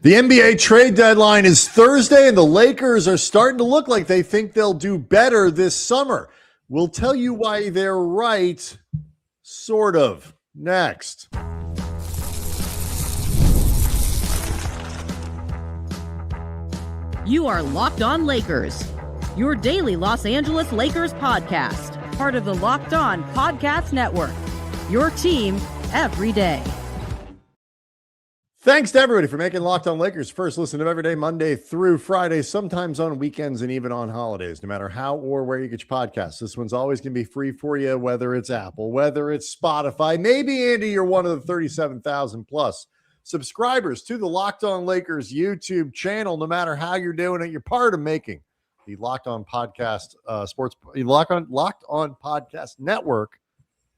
The NBA trade deadline is Thursday, and the Lakers are starting to look like they think they'll do better this summer. We'll tell you why they're right, sort of, next. You are Locked On Lakers, your daily Los Angeles Lakers podcast, part of the Locked On Podcast Network, your team every day. Thanks to everybody for making Locked On Lakers first listen of every day, Monday through Friday, sometimes on weekends and even on holidays, no matter how or where you get your podcasts. This one's always going to be free for you, whether it's Apple, whether it's Spotify. Maybe, Andy, you're one of the 37,000 plus subscribers to the Locked On Lakers YouTube channel. No matter how you're doing it, you're part of making the Locked On Podcast Locked On Podcast Network,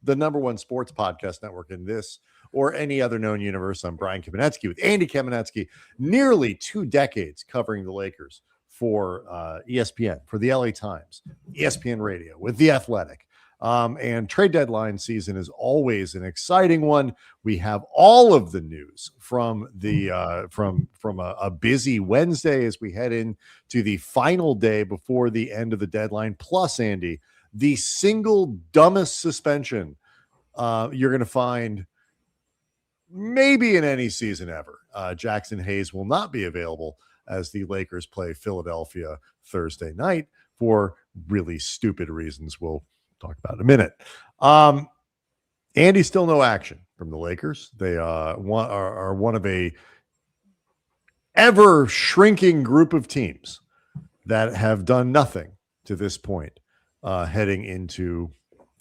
the number one sports podcast network in this or any other known universe. I'm Brian Kamenetsky with Andy Kamenetsky, nearly 2 decades covering the Lakers for ESPN, for the LA Times, ESPN Radio, with The Athletic. And trade deadline season is always an exciting one. We have all of the news from the from a busy Wednesday as we head into the final day before the end of the deadline. Plus, Andy, the single dumbest suspension you're going to find maybe in any season ever. Jaxson Hayes will not be available as the Lakers play Philadelphia Thursday night for really stupid reasons we'll talk about in a minute. Andy, still no action from the Lakers. They are one of a ever shrinking group of teams that have done nothing to this point heading into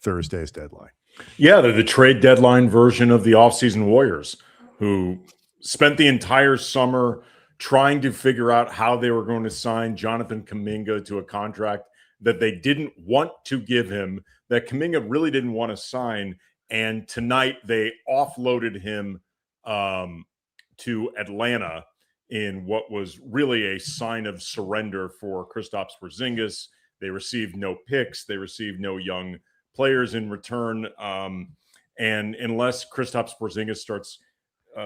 Thursday's deadline. Yeah, they're the trade deadline version of the offseason Warriors, who spent the entire summer trying to figure out how they were going to sign Jonathan Kuminga to a contract that they didn't want to give him, that Kuminga really didn't want to sign. And tonight they offloaded him to Atlanta in what was really a sign of surrender for Kristaps Porzingis. They received no picks. They received no young players in return. And unless Kristaps Porzingis starts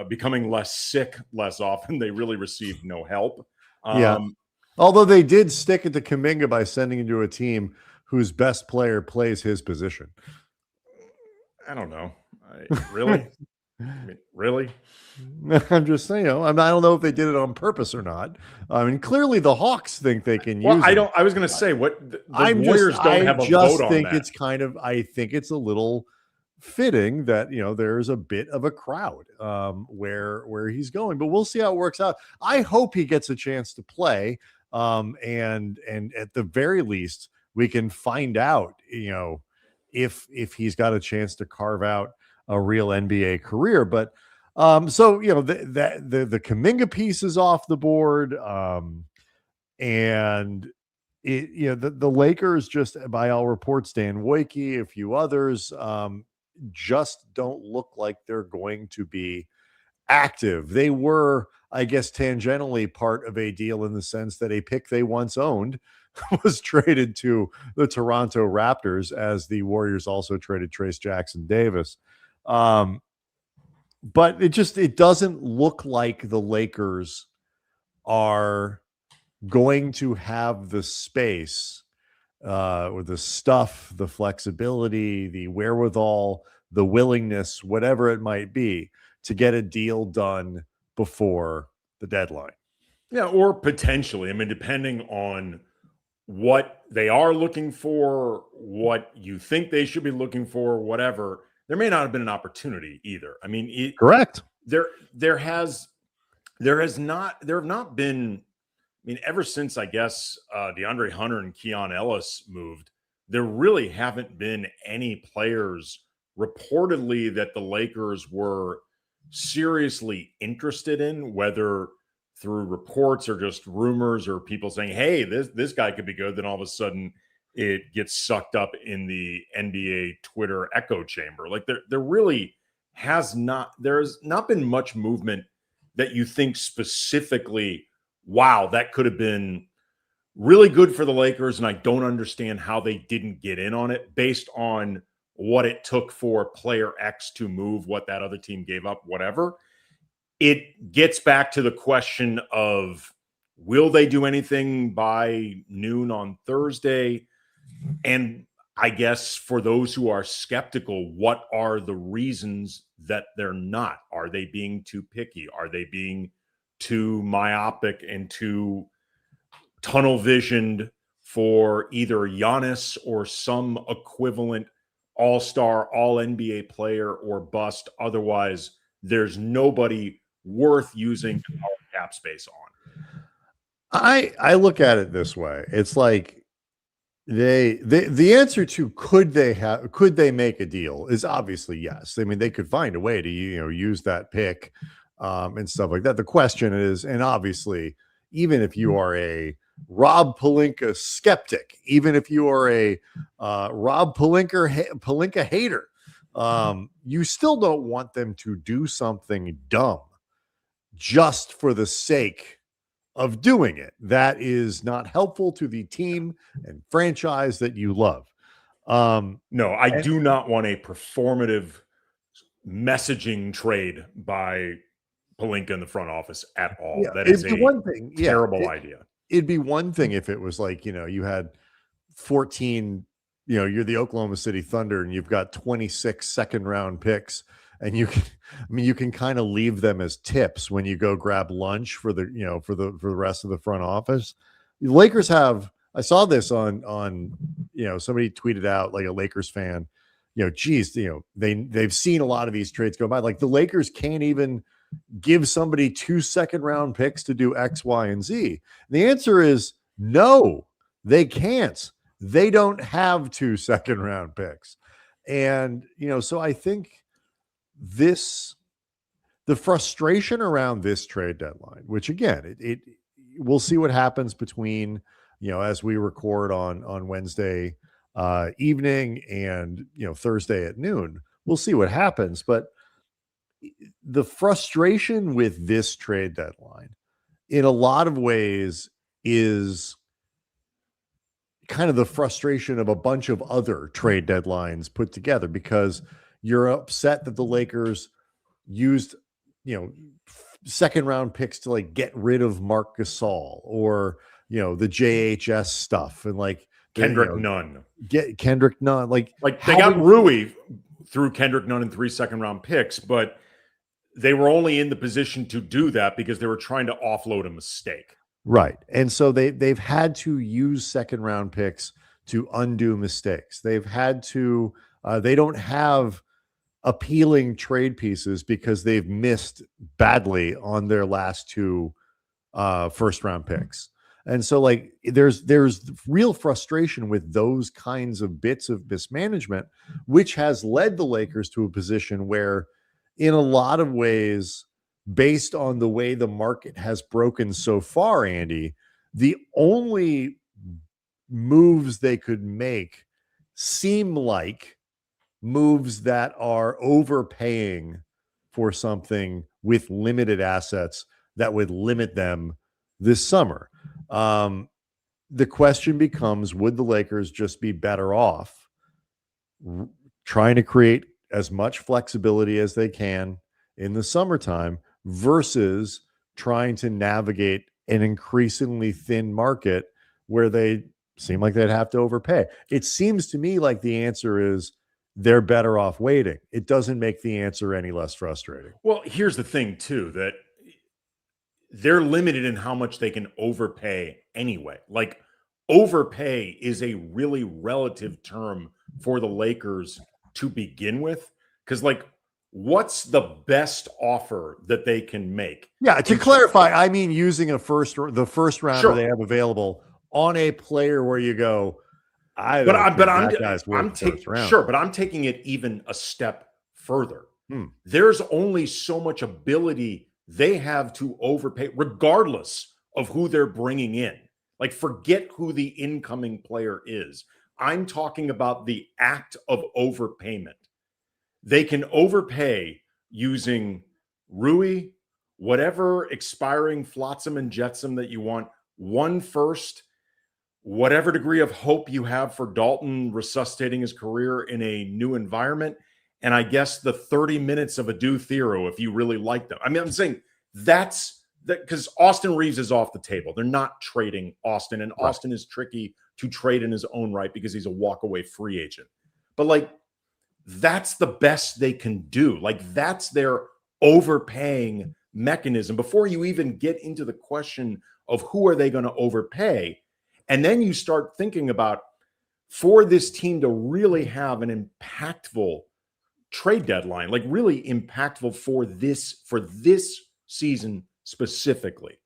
becoming less sick less often, they really received no help. Although they did stick it to Kuminga by sending him to a team whose best player plays his position. I don't know. Really? Really? I'm just saying, I don't know if they did it on purpose or not. I mean, clearly the Hawks think they can use it. I was going to say, what the Warriors don't have a vote on that. I think it's a little fitting that, there's a bit of a crowd where he's going, but we'll see how it works out. I hope he gets a chance to play. And at the very least, we can find out, if he's got a chance to carve out a real NBA career. But the Kuminga piece is off the board. And the Lakers, just by all reports, Dan Wojcicki, a few others, just don't look like they're going to be active. They were, I guess, tangentially part of a deal in the sense that a pick they once owned was traded to the Toronto Raptors, as the Warriors also traded Trace Jackson Davis. But it doesn't look like the Lakers are going to have the space or the stuff, the flexibility, the wherewithal, the willingness, whatever it might be, to get a deal done before the deadline. Yeah, or potentially. I mean, depending on what they are looking for, what you think they should be looking for, whatever, there may not have been an opportunity either. I mean, correct. There have not been. I mean, ever since, I guess, DeAndre Hunter and Keon Ellis moved, there really haven't been any players reportedly that the Lakers were seriously interested in, whether through reports or just rumors or people saying, hey, this guy could be good. Then all of a sudden it gets sucked up in the NBA Twitter echo chamber. Like there really has not been much movement that you think specifically, wow, that could have been really good for the Lakers. And I don't understand how they didn't get in on it based on what it took for player X to move, what that other team gave up, whatever. it gets back to the question of, will they do anything by noon on Thursday? And I guess for those who are skeptical, what are the reasons that they're not? Are they being too picky? Are they being too myopic and too tunnel visioned for either Giannis or some equivalent all-star, all-NBA player or bust? Otherwise, there's nobody worth using our cap space on. I look at it this way. It's like the answer to could they make a deal is obviously yes. I mean, they could find a way to use that pick and stuff like that. The question is, and obviously, even if you are a Rob Pelinka skeptic, even if you are a Rob Pelinka hater, you still don't want them to do something dumb just for the sake of doing it. That is not helpful to the team and franchise that you love. No, I do not want a performative messaging trade by Pelinka in the front office at all. Yeah, that is a one thing. Terrible idea. It'd be one thing if it was like, you had 14, you're the Oklahoma City Thunder and you've got 26 second round picks, and you can kind of leave them as tips when you go grab lunch for the rest of the front office. The Lakers have, I saw this on somebody tweeted out, like a Lakers fan, they've seen a lot of these trades go by. Like the Lakers can't even give somebody 2 second round picks to do X, Y, and Z. The answer is no, they can't. They don't have 2 second round picks. And, so I think the frustration around this trade deadline, which again, we'll see what happens between, as we record on Wednesday evening and, Thursday at noon, we'll see what happens. But the frustration with this trade deadline in a lot of ways is kind of the frustration of a bunch of other trade deadlines put together, because you're upset that the Lakers used, second round picks to like get rid of Marc Gasol or, the JHS stuff, and like Kendrick Nunn. Get Kendrick Nunn. Like they got Rui through Kendrick Nunn and 3 second round picks, but they were only in the position to do that because they were trying to offload a mistake. Right. And so they've had to use second round picks to undo mistakes. They've had to, they don't have appealing trade pieces because they've missed badly on their last 2 first round picks. And so like there's real frustration with those kinds of bits of mismanagement, which has led the Lakers to a position where, in a lot of ways, based on the way the market has broken so far, Andy, the only moves they could make seem like moves that are overpaying for something with limited assets that would limit them this summer. The question becomes, would the Lakers just be better off trying to create as much flexibility as they can in the summertime versus trying to navigate an increasingly thin market where they seem like they'd have to overpay? It seems to me like the answer is they're better off waiting. It doesn't make the answer any less frustrating. Well, here's the thing too, that they're limited in how much they can overpay anyway. Like, overpay is a really relative term for the Lakers to begin with, because like, what's the best offer that they can make? Yeah, to clarify, I mean using the first rounder they have available on a player where you go, I'm taking it even a step further. There's only so much ability they have to overpay, regardless of who they're bringing in. Like, forget who the incoming player is. I'm talking about the act of overpayment. They can overpay using Rui, whatever expiring flotsam and jetsam that you want, 1 first, whatever degree of hope you have for Dalton resuscitating his career in a new environment, and I guess the 30 minutes of Adu Thero if you really like them. I mean, I'm saying That's that, because Austin Reeves is off the table. They're not trading Austin, and Right. Austin is tricky to trade in his own right because he's a walk-away free agent. But like, that's the best they can do. Like, that's their overpaying mechanism before you even get into the question of who are they going to overpay. And then you start thinking about, for this team to really have an impactful trade deadline, like really impactful for this season specifically,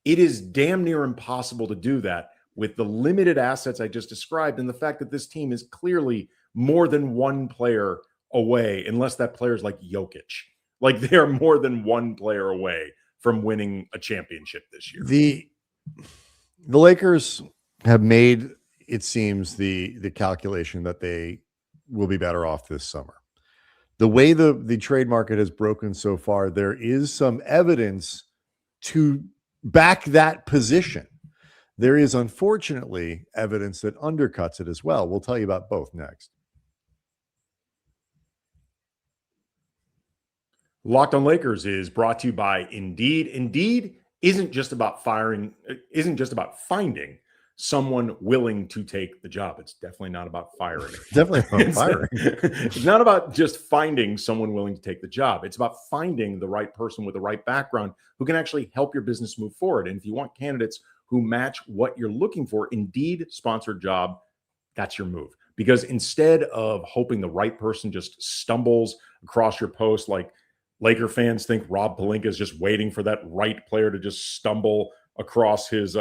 it is damn near impossible to do that with the limited assets I just described, and the fact that this team is clearly more than one player away, unless that player is like Jokic. Like, they are more than one player away from winning a championship this year. The Lakers have made, it seems, the calculation that they will be better off this summer. The way the trade market has broken so far, there is some evidence to back that position. There is, unfortunately, evidence that undercuts it as well. We'll tell you about both next. Locked on Lakers is brought to you by Indeed. Indeed isn't just about finding someone willing to take the job. It's definitely not about firing. Definitely not firing. It's not about just finding someone willing to take the job. It's about finding the right person with the right background who can actually help your business move forward. And if you want candidates who match what you're looking for, Indeed sponsored job, that's your move. Because instead of hoping the right person just stumbles across your post, like Laker fans think Rob Pelinka is just waiting for that right player to just stumble across his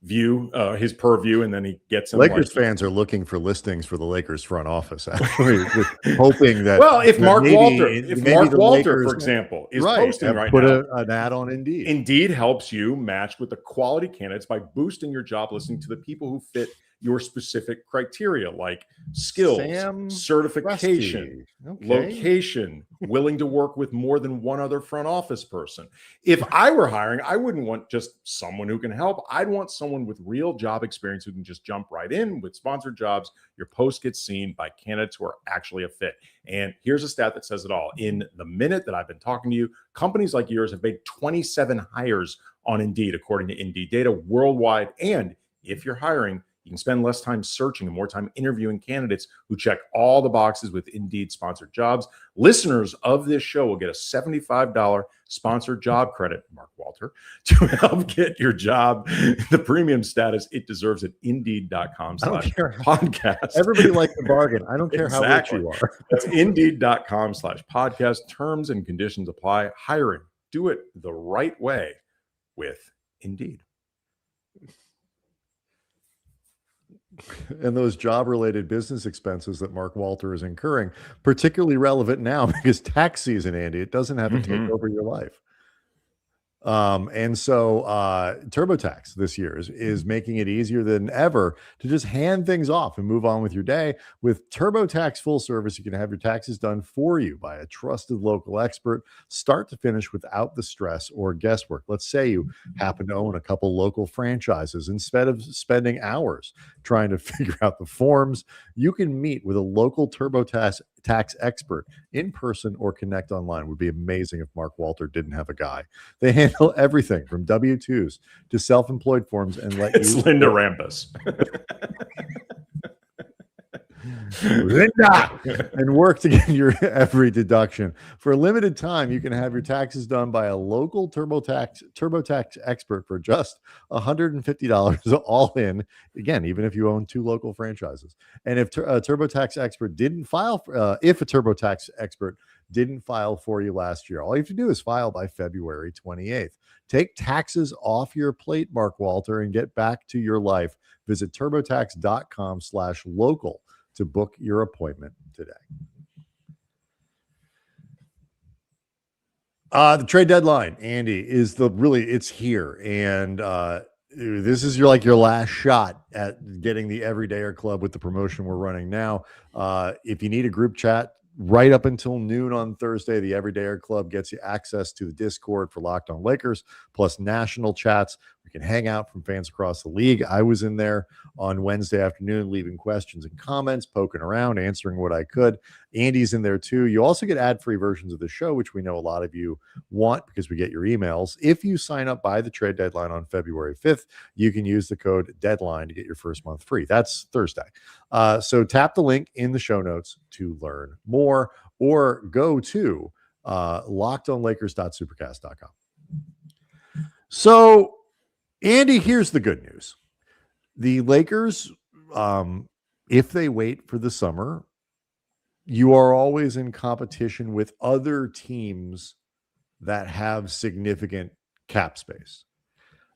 his purview, and then he gets him. Lakers fans are looking for listings for the Lakers front office, actually, hoping that. Well, if Mark Walter, Lakers, for example, is posting right put now, an ad on Indeed. Indeed helps you match with the quality candidates by boosting your job listing to the people who fit your specific criteria, like skills, certification, location, willing to work with more than one other front office person. If I were hiring, I wouldn't want just someone who can help. I'd want someone with real job experience who can just jump right in. With sponsored jobs, your post gets seen by candidates who are actually a fit. And here's a stat that says it all. In the minute that I've been talking to you, companies like yours have made 27 hires on Indeed, according to Indeed data worldwide. And if you're hiring, you can spend less time searching and more time interviewing candidates who check all the boxes with Indeed sponsored jobs. Listeners of this show will get a $75 sponsored job credit, Mark Walter, to help get your job the premium status it deserves at Indeed.com/podcast. Everybody likes the bargain. I don't care how rich you are. That's Indeed.com/podcast. Terms and conditions apply. Hiring. Do it the right way with Indeed. And those job-related business expenses that Mark Walter is incurring, particularly relevant now because tax season, Andy, it doesn't have to take over your life. And so TurboTax this year is making it easier than ever to just hand things off and move on with your day. With TurboTax full service, you can have your taxes done for you by a trusted local expert, start to finish, without the stress or guesswork. Let's say you happen to own a couple local franchises. Instead of spending hours trying to figure out the forms, you can meet with a local TurboTax expert in person or connect online. It would be amazing if Mark Walter didn't have a guy. They handle everything from W-2s to self-employed forms and let it's Linda Rampus. Linda, and work to get your every deduction. For a limited time, you can have your taxes done by a local TurboTax expert for just $150 all in. Again, even if you own two local franchises. And if a TurboTax expert didn't file for you last year, all you have to do is file by February 28th. Take taxes off your plate, Mark Walter, and get back to your life. Visit turbotax.com/local to book your appointment today. The trade deadline, Andy, is it's here. And this is your last shot at getting the Everydayer Club with the promotion we're running now. If you need a group chat, right up until noon on Thursday, the Everydayer Club gets you access to the Discord for Locked On Lakers, plus national chats. We can hang out from fans across the league. I was in there on Wednesday afternoon, leaving questions and comments, poking around, answering what I could. Andy's in there too. You also get ad-free versions of the show, which we know a lot of you want because we get your emails. If you sign up by the trade deadline on February 5th, you can use the code DEADLINE to get your first month free. That's Thursday. So tap the link in the show notes to learn more, or go to lockedonlakers.supercast.com. So, Andy, here's the good news. The Lakers, if they wait for the summer, you are always in competition with other teams that have significant cap space.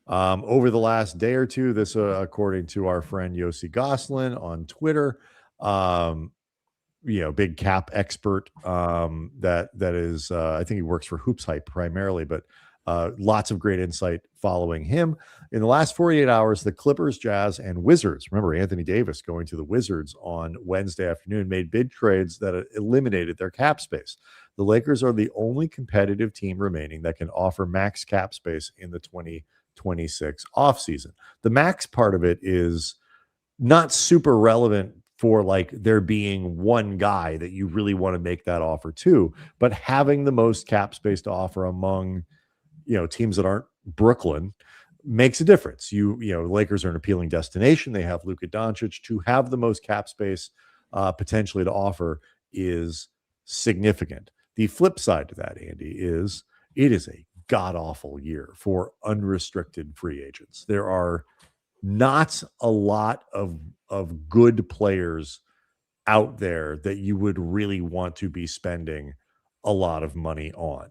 Over the last day or two, this according to our friend Yossi Goslin on Twitter, big cap expert, that is, I think he works for Hoops Hype primarily, but lots of great insight following him. In the last 48 hours, the Clippers, Jazz, and Wizards, remember Anthony Davis going to the Wizards on Wednesday afternoon, made big trades that eliminated their cap space. The Lakers are the only competitive team remaining that can offer max cap space in the 2026 offseason. The max part of it is not super relevant for like there being one guy that you really want to make that offer to, but having the most cap space to offer among teams that aren't Brooklyn makes a difference. Lakers are an appealing destination. They have Luka Doncic. To have the most cap space potentially to offer is significant. The flip side to that, Andy, is it is a god-awful year for unrestricted free agents. There are not a lot of good players out there that you would really want to be spending a lot of money on.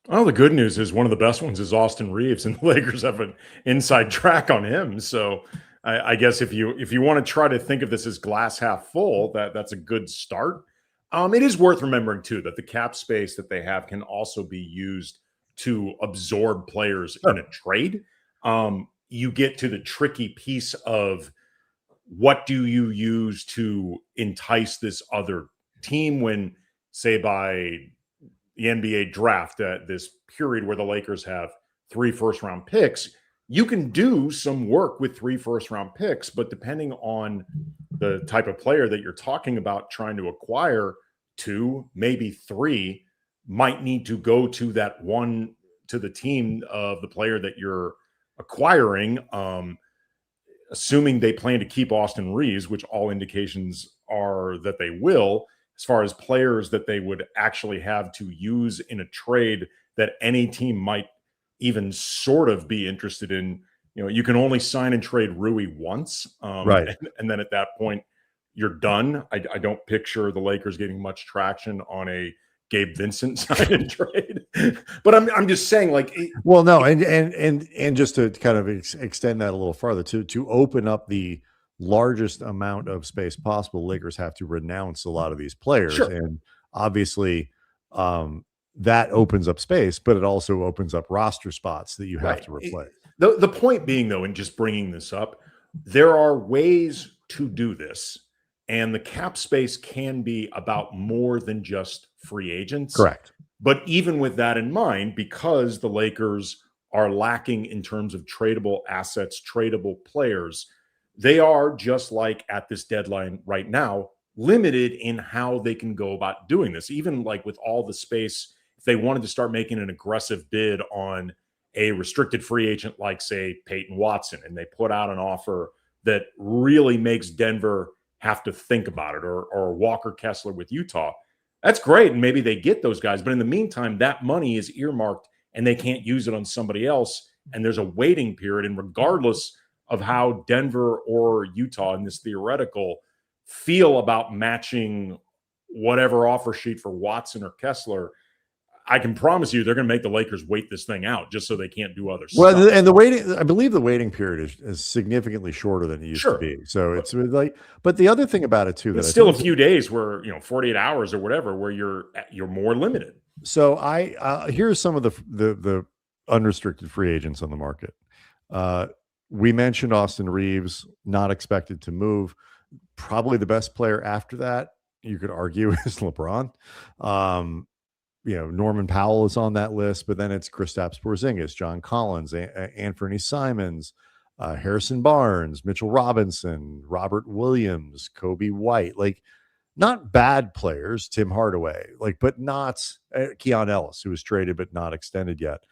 Well, the good news is one of the best ones is Austin Reeves, and the Lakers have an inside track on him. So I guess if you want to try to think of this as glass half full, that's a good start. It is worth remembering too that the cap space that they have can also be used to absorb players in a trade. You get to the tricky piece of what do you use to entice this other team when, say, by the NBA draft, this period where the Lakers have 3 first-round picks, you can do some work with 3 first-round picks, but depending on the type of player that you're talking about trying to acquire, 2, maybe 3 might need to go to that one, to the team of the player that you're acquiring, assuming they plan to keep Austin Reeves, which all indications are that they will. As far as players that they would actually have to use in a trade that any team might even sort of be interested in, you can only sign and trade Rui once. Right. And then at that point, you're done. I don't picture the Lakers getting much traction on a Gabe Vincent sign and trade. But I'm just saying, like, well, no, and just to kind of extend that a little farther, to open up the largest amount of space possible, Lakers have to renounce a lot of these players. Sure. And obviously that opens up space, but it also opens up roster spots that you have to replace. The point being, though, in just bringing this up, there are ways to do this, and the cap space can be about more than just free agents. Correct. But even with that in mind, because the Lakers are lacking in terms of tradable assets, tradable players, they are, just like at this deadline right now, limited in how they can go about doing this. Even like with all the space, if they wanted to start making an aggressive bid on a restricted free agent like, say, Peyton Watson, and they put out an offer that really makes Denver have to think about it, or Walker Kessler with Utah, that's great. And maybe they get those guys. But in the meantime, that money is earmarked and they can't use it on somebody else. And there's a waiting period. And regardless of how Denver or Utah in this theoretical feel about matching whatever offer sheet for Watson or Kessler, I can promise you they're going to make the Lakers wait this thing out just so they can't do other stuff. Well, and the waiting, I believe the waiting period is significantly shorter than it used to be. So it's like, but the other thing about it too, it's still a few days where, 48 hours or whatever, where you're more limited. So here's some of the unrestricted free agents on the market. We mentioned Austin Reeves, not expected to move. Probably the best player after that, you could argue, is LeBron. Norman Powell is on that list, but then it's Kristaps Porzingis, John Collins, Anthony Simons, Harrison Barnes, Mitchell Robinson, Robert Williams, Kobe White. Like, not bad players, Tim Hardaway, but not Keon Ellis, who was traded but not extended yet.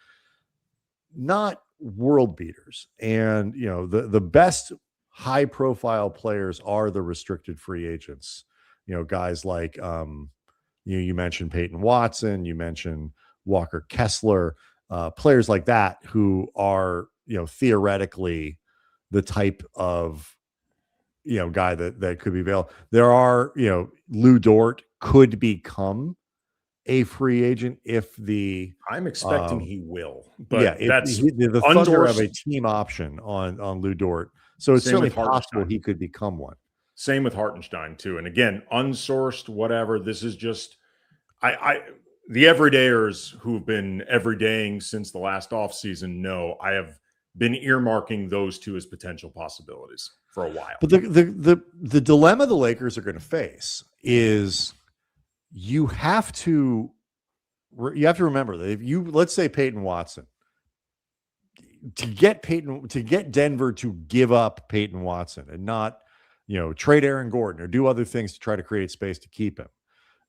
Not world beaters. And, the best high profile players are the restricted free agents. Guys like, you mentioned Peyton Watson, you mentioned Walker Kessler, players like that who are, theoretically the type of, guy that could be available. There are, Lou Dort could become a free agent if I'm expecting he will, but yeah, that's the Thunder have a team option on Lou Dort, so it's certainly possible he could become one. Same with Hartenstein too. And again, unsourced, whatever. This is just the everydayers who've been everydaying since the last offseason know I have been earmarking those two as potential possibilities for a while. But the dilemma the Lakers are going to face is you have to remember that if let's say Peyton Watson, to get Denver to give up Peyton Watson and not, trade Aaron Gordon or do other things to try to create space to keep him,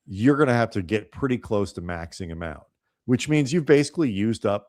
you're going to have to get pretty close to maxing him out, which means you've basically used up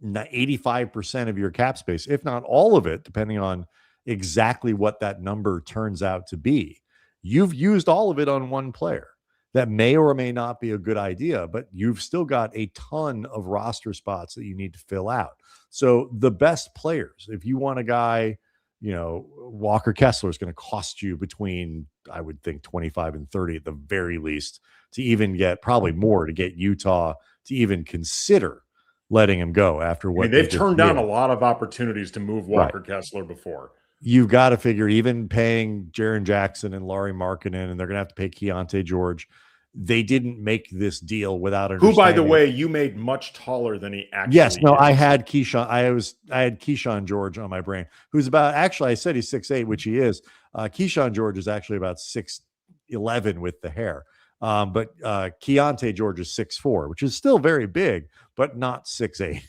85% of your cap space, if not all of it, depending on exactly what that number turns out to be. You've used all of it on one player. That may or may not be a good idea, but you've still got a ton of roster spots that you need to fill out. So the best players, if you want a guy, Walker Kessler is going to cost you between, I would think, 25 and 30 at the very least to even get, probably more to get Utah to even consider letting him go after what they've turned down a lot of opportunities to move Walker Kessler before. You've got to figure even paying Jaren Jackson and Lauri Markkanen, and they're going to have to pay Keontae George. They didn't make this deal without who, by the way, you made much taller than he actually Yes, no, is. I had Keyshawn. I had Keyshawn George on my brain, who's about, actually, I said he's 6'8", which he is. Keyshawn George is actually about 6'11" with the hair. But Keontae George is 6'4", which is still very big, but not 6'8".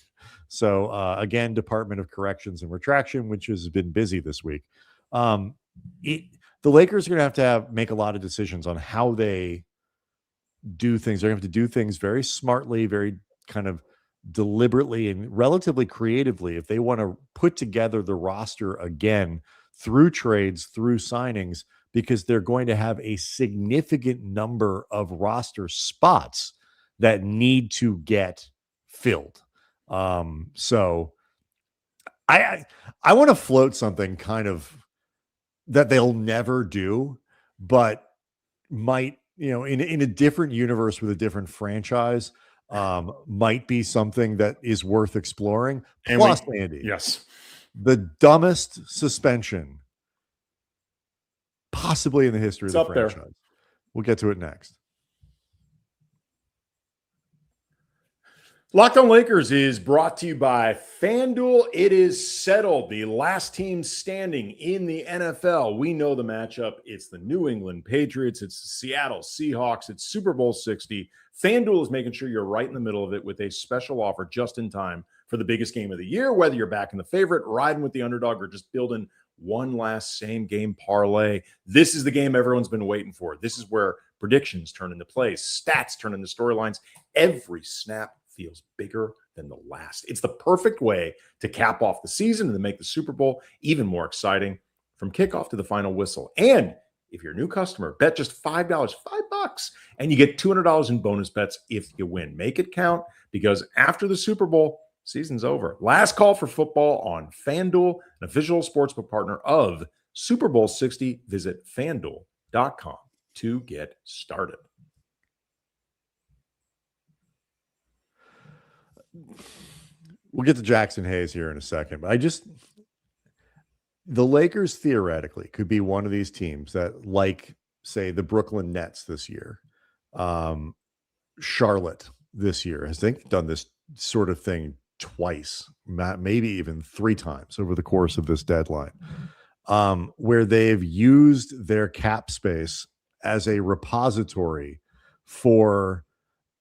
So again, Department of Corrections and Retraction, which has been busy this week. The Lakers are going to have make a lot of decisions on how they do things. They're going to have to do things very smartly, very kind of deliberately and relatively creatively if they want to put together the roster again through trades, through signings, because they're going to have a significant number of roster spots that need to get filled. So I want to float something kind of that they'll never do, but might, in a different universe with a different franchise, might be something that is worth exploring. Plus, Andy, yes, the dumbest suspension possibly in the history of the franchise. There. We'll get to it next. Locked On Lakers is brought to you by FanDuel. It is settled. The last team standing in the NFL. We know the matchup. It's the New England Patriots. It's the Seattle Seahawks. It's Super Bowl 60. FanDuel is making sure you're right in the middle of it with a special offer just in time for the biggest game of the year, whether you're backing the favorite, riding with the underdog, or just building one last same game parlay. This is the game everyone's been waiting for. This is where predictions turn into plays, stats turn into storylines. Every snap feels bigger than the last. It's the perfect way to cap off the season and to make the Super Bowl even more exciting from kickoff to the final whistle. And if you're a new customer, bet just $5, $5, and you get $200 in bonus bets if you win. Make it count, because after the Super Bowl, season's over. Last call for football on FanDuel, an official sportsbook partner of Super Bowl 60. Visit FanDuel.com to get started. We'll get to Jaxson Hayes here in a second, but the Lakers theoretically could be one of these teams that, like, say, the Brooklyn Nets this year, Charlotte this year, has, I think, done this sort of thing twice, maybe even 3 times over the course of this deadline, where they've used their cap space as a repository for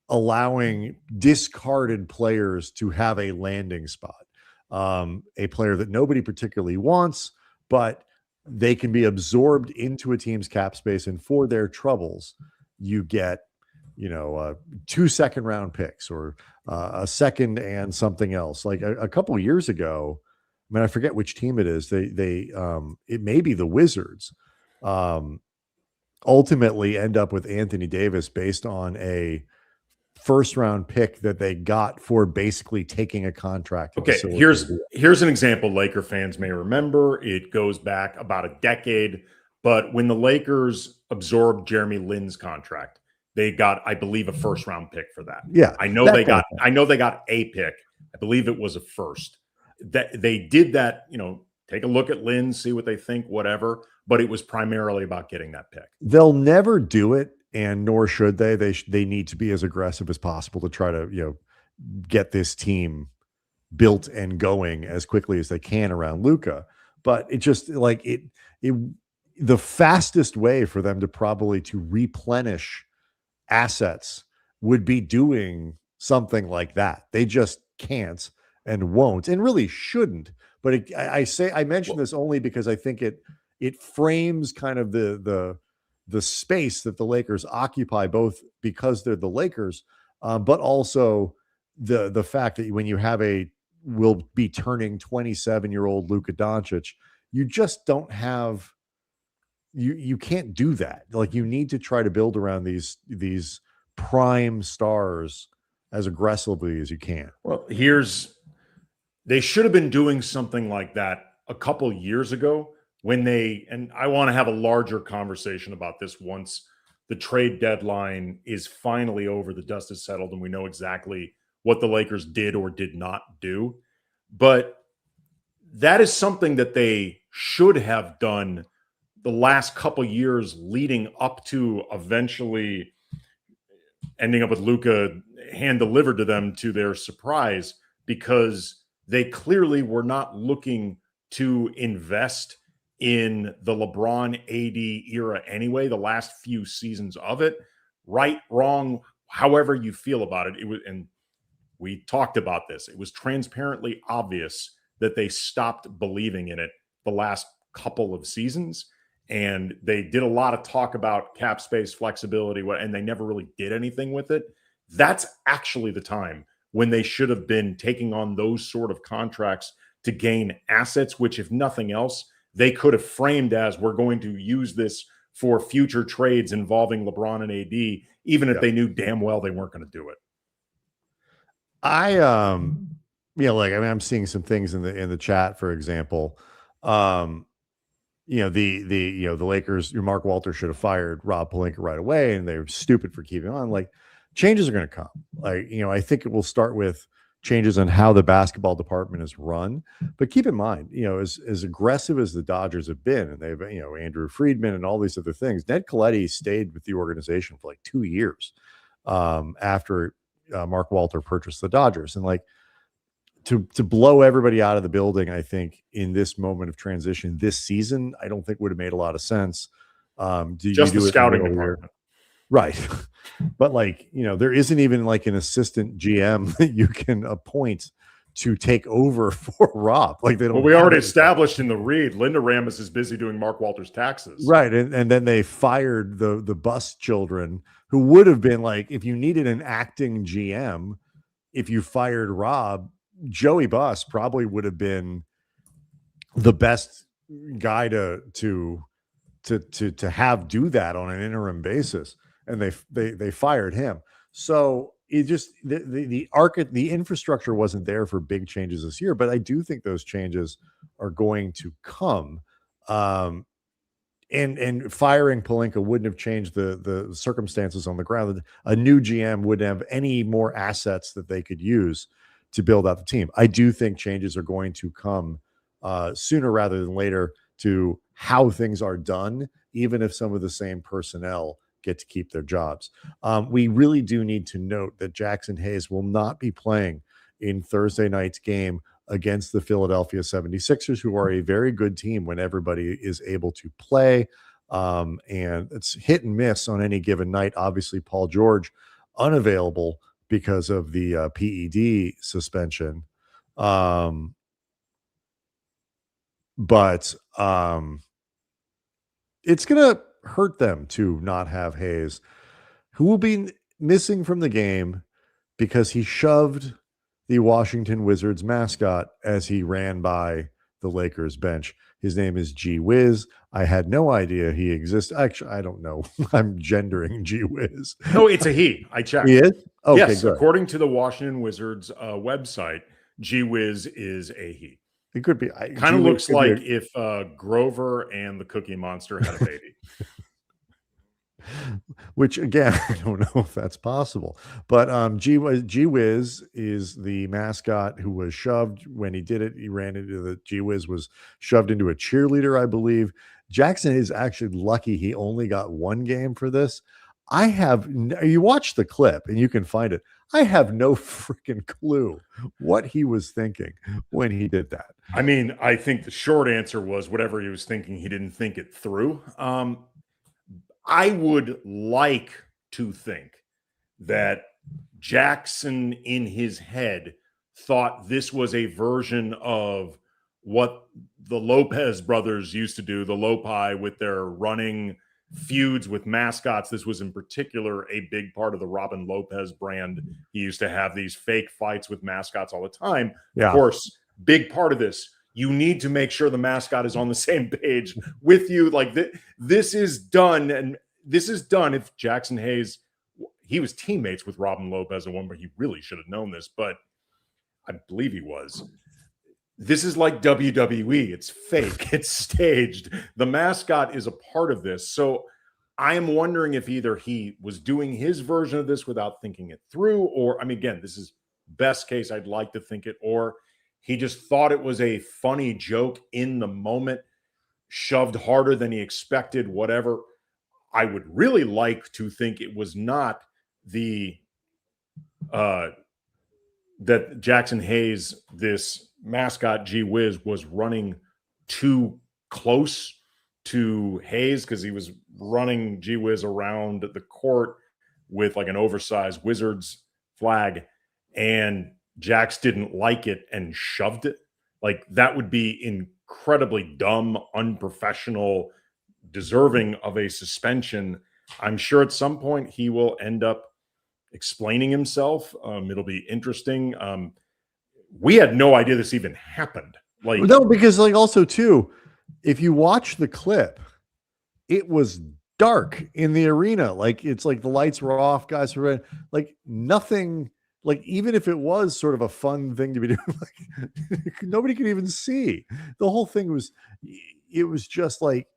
allowing discarded players to have a landing spot, a player that nobody particularly wants, but they can be absorbed into a team's cap space, and for their troubles, you get 2 second-round picks or a second and something else. Like a couple of years ago, I mean, I forget which team it is. It may be the Wizards. Ultimately end up with Anthony Davis based on a first-round pick that they got for basically taking a contract. Okay, here's an example Laker fans may remember. It goes back about a decade, but when the Lakers absorbed Jeremy Lin's contract, they got, I believe, a first-round pick for that. Yeah, I know they got a pick. I believe it was a first. That they did that, take a look at Lin, see what they think, whatever. But it was primarily about getting that pick. They'll never do it, and nor should they. They need to be as aggressive as possible to try to get this team built and going as quickly as they can around Luka. But it just the fastest way for them to probably to replenish assets would be doing something like that. They just can't and won't and really shouldn't. But I mention this only because I think it frames kind of the space that the Lakers occupy, both because they're the Lakers, but also the fact that when you have will be turning 27-year-old Luka Doncic, you just don't have you can't do that. Like, you need to try to build around these prime stars as aggressively as you can. Well, they should have been doing something like that a couple years ago. And I want to have a larger conversation about this once the trade deadline is finally over, the dust is settled, and we know exactly what the Lakers did or did not do. But that is something that they should have done the last couple years leading up to eventually ending up with Luka hand delivered to them to their surprise, because they clearly were not looking to invest in the LeBron AD era anyway, the last few seasons of it. Right, wrong, however you feel about it. It was, and we talked about this, it was transparently obvious that they stopped believing in it the last couple of seasons. And they did a lot of talk about cap space flexibility, and they never really did anything with it. That's actually the time when they should have been taking on those sort of contracts to gain assets, which, if nothing else, they could have framed as, we're going to use this for future trades involving LeBron and AD, even if they knew damn well they weren't going to do it. I'm seeing some things in the chat, for example. The Lakers, Mark Walter should have fired Rob Pelinka right away, and they were stupid for keeping on. Like, changes are going to come. I think it will start with changes on how the basketball department is run. But keep in mind, as aggressive as the Dodgers have been, and they've, Andrew Friedman and all these other things, Ned Colletti stayed with the organization for like 2 years after Mark Walter purchased the Dodgers. And to blow everybody out of the building, I think in this moment of transition this season, I don't think would have made a lot of sense. Just the scouting department. Right. But there isn't even an assistant GM that you can appoint to take over for Rob. They don't. Well, we already established in the read, Linda Ramos is busy doing Mark Walter's taxes. Right. And then they fired the Bus children, who would have been if you needed an acting GM, if you fired Rob, Joey Bus probably would have been the best guy to have do that on an interim basis. And they fired him. So it just the infrastructure wasn't there for big changes this year, but I do think those changes are going to come. And firing Pelinka wouldn't have changed the circumstances on the ground. A new GM wouldn't have any more assets that they could use to build out the team. I do think changes are going to come sooner rather than later to how things are done, even if some of the same personnel get to keep their jobs. We really do need to note that Jaxson Hayes will not be playing in Thursday night's game against the Philadelphia 76ers, who are a very good team when everybody is able to play. And it's hit and miss on any given night. Obviously, Paul George unavailable because of the PED suspension. But it's going to hurt them to not have Hayes, who will be missing from the game because he shoved the Washington Wizards mascot as he ran by the Lakers bench. His name is G-Wiz. I had no idea he exists. Actually, I don't know. I'm gendering G-Wiz. No, it's a he. I checked. He is? Okay, yes, good. according to the Washington Wizards website, G-Wiz is a he. It could be. Kind of looks like if Grover and the Cookie Monster had a baby. Which, again, I don't know if that's possible. But G-Wiz is the mascot who was shoved when he did it. He ran into the G-Wiz was shoved into a cheerleader, I believe. Jaxson is actually lucky he only got one game for this. You watch the clip and you can find it. I have no freaking clue what he was thinking when he did that. I mean, I think the short answer was whatever he was thinking, he didn't think it through. I would like to think that Jaxson in his head thought this was a version of what the Lopez brothers used to do, the Lopi, with their running feuds with mascots. This was in particular a big part of the Robin Lopez brand. He used to have these fake fights with mascots all the time. Yeah. Of course, big part of this, you need to make sure the mascot is on the same page with you. Like this is done. And this is done if Jaxson Hayes, he was teammates with Robin Lopez at one point. He really should have known this, but I believe he was. This is like WWE. It's fake. It's staged. The mascot is a part of this. So I am wondering if either he was doing his version of this without thinking it through, or, I mean, again, this is best case. I'd like to think it, or he just thought it was a funny joke in the moment, shoved harder than he expected, whatever. I would really like to think it was not that Jaxson Hayes, this mascot G-Wiz, was running too close to Hayes because he was running G-Wiz around the court with like an oversized Wizards flag, and Jax didn't like it and shoved it. Like, that would be incredibly dumb, unprofessional, deserving of a suspension. I'm sure at some point he will end up explaining himself. It'll be interesting. We had no idea this even happened. Like, no, because like also too, if you watch the clip, it was dark in the arena. Like, it's like the lights were off, guys were like nothing. Like, even if it was sort of a fun thing to be doing, like, nobody could even see. The whole thing was, it was just like,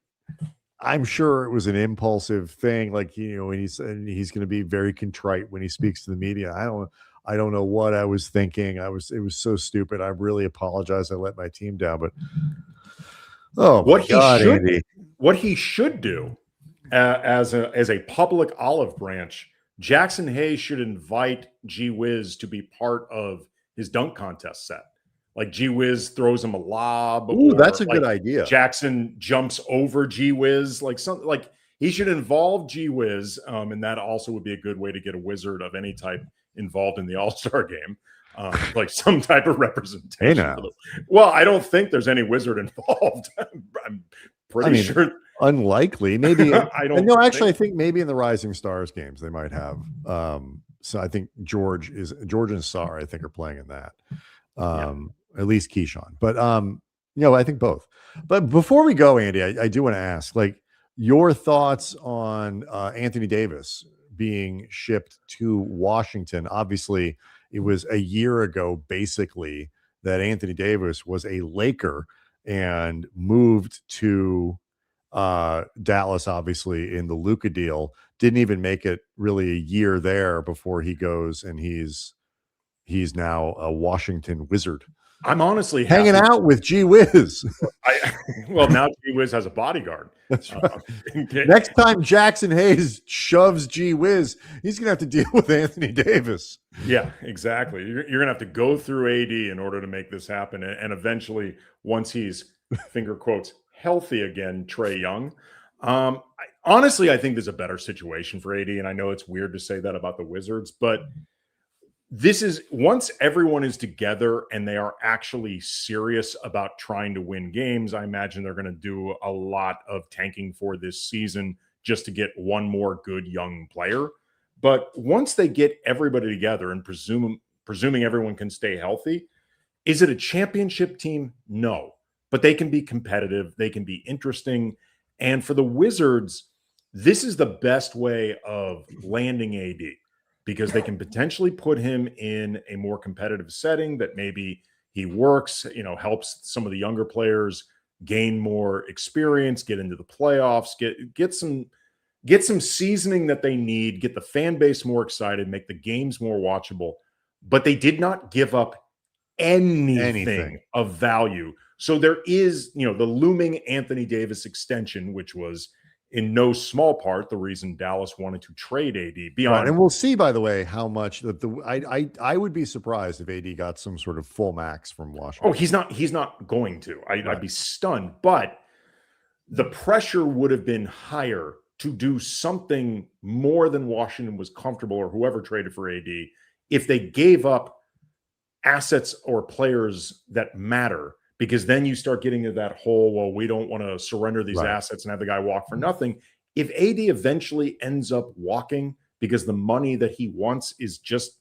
I'm sure it was an impulsive thing. Like, you know, and he's going to be very contrite when he speaks to the media. I don't know what I was thinking. It was so stupid. I really apologize. I let my team down, but what he should do as a public olive branch, Jaxson Hayes should invite G-Wiz to be part of his dunk contest set. Like, G-Wiz throws him a lob. Ooh, that's a good idea. Jaxson jumps over G-Wiz. Like, something like he should involve G-Wiz. And that also would be a good way to get a Wizard of any type involved in the All-Star game. Like some type of representation. Hey, now. Well, I don't think there's any Wizard involved. I'm pretty sure. Unlikely. Maybe. I don't know. Actually, I think maybe in the Rising Stars games they might have. So I think George and Sar, I think, are playing in that. At least Keyshawn. But I think both. But before we go, Andy, I do want to ask, like, your thoughts on Anthony Davis being shipped to Washington. Obviously, it was a year ago, basically, that Anthony Davis was a Laker and moved to Dallas, obviously, in the Luka deal. Didn't even make it really a year there before he goes and he's now a Washington Wizard. I'm honestly hanging out with G-Wiz. Well, now G-Wiz has a bodyguard. That's right. Next time Jaxson Hayes shoves G-Wiz, he's going to have to deal with Anthony Davis. Yeah, exactly. You're going to have to go through AD in order to make this happen. And eventually, once he's, finger quotes, healthy again, Trae Young. Honestly, I think there's a better situation for AD. And I know it's weird to say that about the Wizards, but this is once everyone is together and they are actually serious about trying to win games. I imagine they're going to do a lot of tanking for this season just to get one more good young player. But once they get everybody together and presuming everyone can stay healthy, is it a championship team? No, but they can be competitive. They can be interesting. And for the Wizards, this is the best way of landing AD, because they can potentially put him in a more competitive setting that maybe he works, helps some of the younger players gain more experience, get into the playoffs, get some seasoning that they need, get the fan base more excited, make the games more watchable. But they did not give up anything of value. So there is, the looming Anthony Davis extension, which was in no small part the reason Dallas wanted to trade AD. Beyond, and we'll see, by the way, how much I would be surprised if AD got some sort of full max from Washington. Oh, he's not going to. I'd be stunned. But the pressure would have been higher to do something more than Washington was comfortable, or whoever traded for AD, if they gave up assets or players that matter. Because then you start getting to that whole, well, we don't want to surrender these assets and have the guy walk for nothing. If AD eventually ends up walking because the money that he wants is just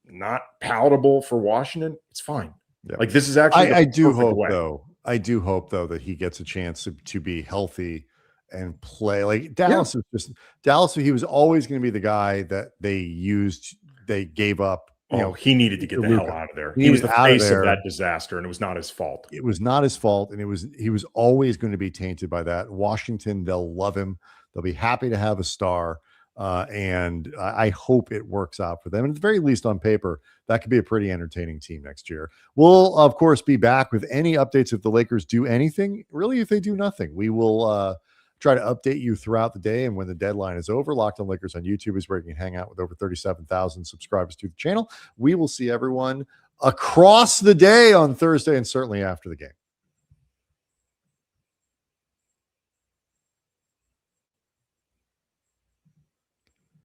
not palatable for Washington, it's fine. Yeah. Like, this is actually I do hope though that he gets a chance to be healthy and play. Like Dallas is just Dallas. He was always going to be the guy that they gave up. He needed to get the hell out of there. He was the face of that disaster, and it was not his fault. It was not his fault, and he was always going to be tainted by that. Washington, they'll love him. They'll be happy to have a star, and I hope it works out for them. And at the very least, on paper, that could be a pretty entertaining team next year. We'll, of course, be back with any updates if the Lakers do anything. Really, if they do nothing, we will try to update you throughout the day. And when the deadline is over, Locked On Lakers on YouTube is where you can hang out with over 37,000 subscribers to the channel. We will see everyone across the day on Thursday and certainly after the game.